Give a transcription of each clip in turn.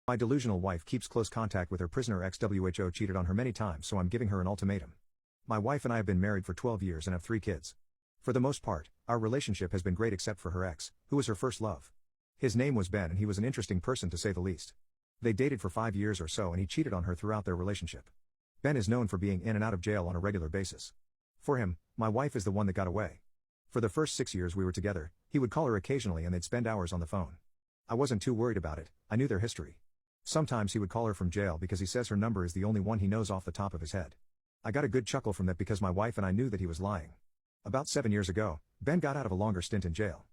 My delusional wife keeps close contact with her prisoner ex-WHO cheated on her many times, so I'm giving her an ultimatum. My wife and I have been married for 12 years and have 3 kids. For the most part, our relationship has been great except for her ex, who was her first love. His name was Ben and he was an interesting person to say the least. They dated for 5 years or so and he cheated on her throughout their relationship. Ben is known for being in and out of jail on a regular basis. For him, my wife is the one that got away. For the first 6 years we were together, he would call her occasionally and they'd spend hours on the phone. I wasn't too worried about it, I knew their history. Sometimes he would call her from jail because he says her number is the only one he knows off the top of his head. I got a good chuckle from that because my wife and I knew that he was lying. About 7 years ago, Ben got out of a longer stint in jail.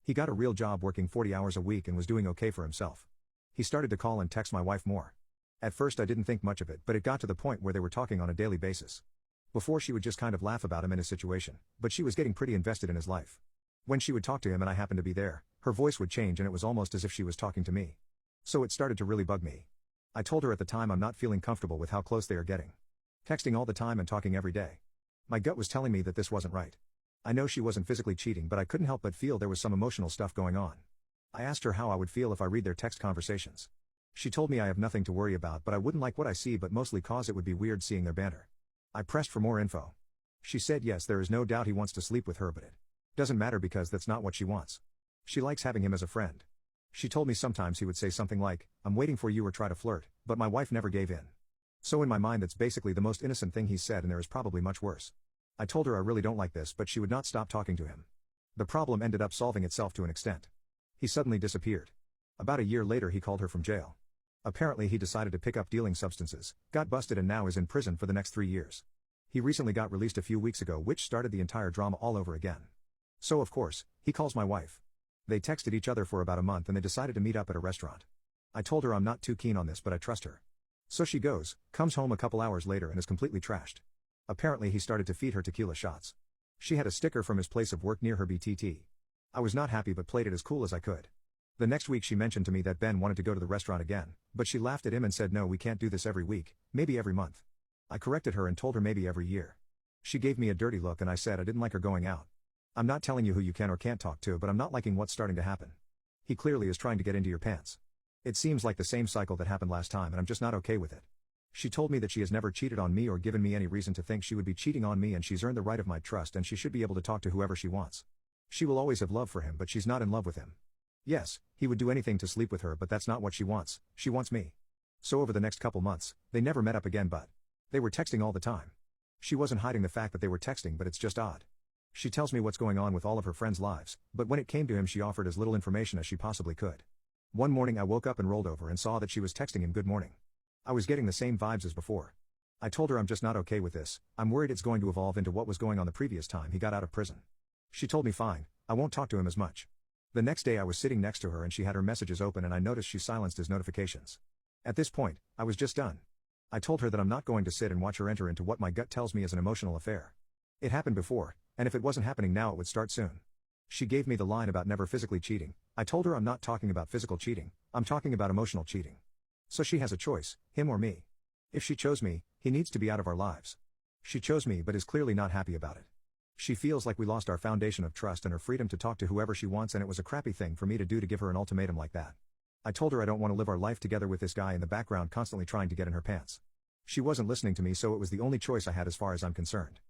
He got a real job working 40 hours a week and was doing okay for himself. He started to call and text my wife more. At first I didn't think much of it, but it got to the point where they were talking on a daily basis. Before she would just kind of laugh about him and his situation, but she was getting pretty invested in his life. When she would talk to him and I happened to be there, her voice would change and it was almost as if she was talking to me. So it started to really bug me. I told her at the time I'm not feeling comfortable with how close they are getting. Texting all the time and talking every day. My gut was telling me that this wasn't right. I know she wasn't physically cheating, but I couldn't help but feel there was some emotional stuff going on. I asked her how I would feel if I read their text conversations. She told me I have nothing to worry about, but I wouldn't like what I see, but mostly cause it would be weird seeing their banter. I pressed for more info. She said yes, there is no doubt he wants to sleep with her, but it doesn't matter because that's not what she wants. She likes having him as a friend. She told me sometimes he would say something like, "I'm waiting for you," or try to flirt, but my wife never gave in. So in my mind that's basically the most innocent thing he's said, and there is probably much worse. I told her I really don't like this, but she would not stop talking to him. The problem ended up solving itself to an extent. He suddenly disappeared. About a year later he called her from jail. Apparently he decided to pick up dealing substances, got busted and now is in prison for the next 3 years. He recently got released a few weeks ago, which started the entire drama all over again. So of course, he calls my wife. They texted each other for about a month and they decided to meet up at a restaurant. I told her I'm not too keen on this, but I trust her. So she goes, comes home a couple hours later and is completely trashed. Apparently he started to feed her tequila shots. She had a sticker from his place of work near her BTT. I was not happy but played it as cool as I could. The next week she mentioned to me that Ben wanted to go to the restaurant again, but she laughed at him and said no, we can't do this every week, maybe every month. I corrected her and told her maybe every year. She gave me a dirty look and I said I didn't like her going out. I'm not telling you who you can or can't talk to, but I'm not liking what's starting to happen. He clearly is trying to get into your pants. It seems like the same cycle that happened last time and I'm just not okay with it. She told me that she has never cheated on me or given me any reason to think she would be cheating on me, and she's earned the right of my trust and she should be able to talk to whoever she wants. She will always have love for him, but she's not in love with him. Yes, he would do anything to sleep with her, but that's not what she wants me. So over the next couple months, they never met up again, but they were texting all the time. She wasn't hiding the fact that they were texting, but it's just odd. She tells me what's going on with all of her friends' lives, but when it came to him she offered as little information as she possibly could. One morning I woke up and rolled over and saw that she was texting him good morning. I was getting the same vibes as before. I told her I'm just not okay with this, I'm worried it's going to evolve into what was going on the previous time he got out of prison. She told me fine, I won't talk to him as much. The next day I was sitting next to her and she had her messages open and I noticed she silenced his notifications. At this point, I was just done. I told her that I'm not going to sit and watch her enter into what my gut tells me is an emotional affair. It happened before, and if it wasn't happening now it would start soon. She gave me the line about never physically cheating. I told her I'm not talking about physical cheating, I'm talking about emotional cheating. So she has a choice, him or me. If she chose me, he needs to be out of our lives. She chose me but is clearly not happy about it. She feels like we lost our foundation of trust and her freedom to talk to whoever she wants, and it was a crappy thing for me to do to give her an ultimatum like that. I told her I don't want to live our life together with this guy in the background constantly trying to get in her pants. She wasn't listening to me, so it was the only choice I had as far as I'm concerned.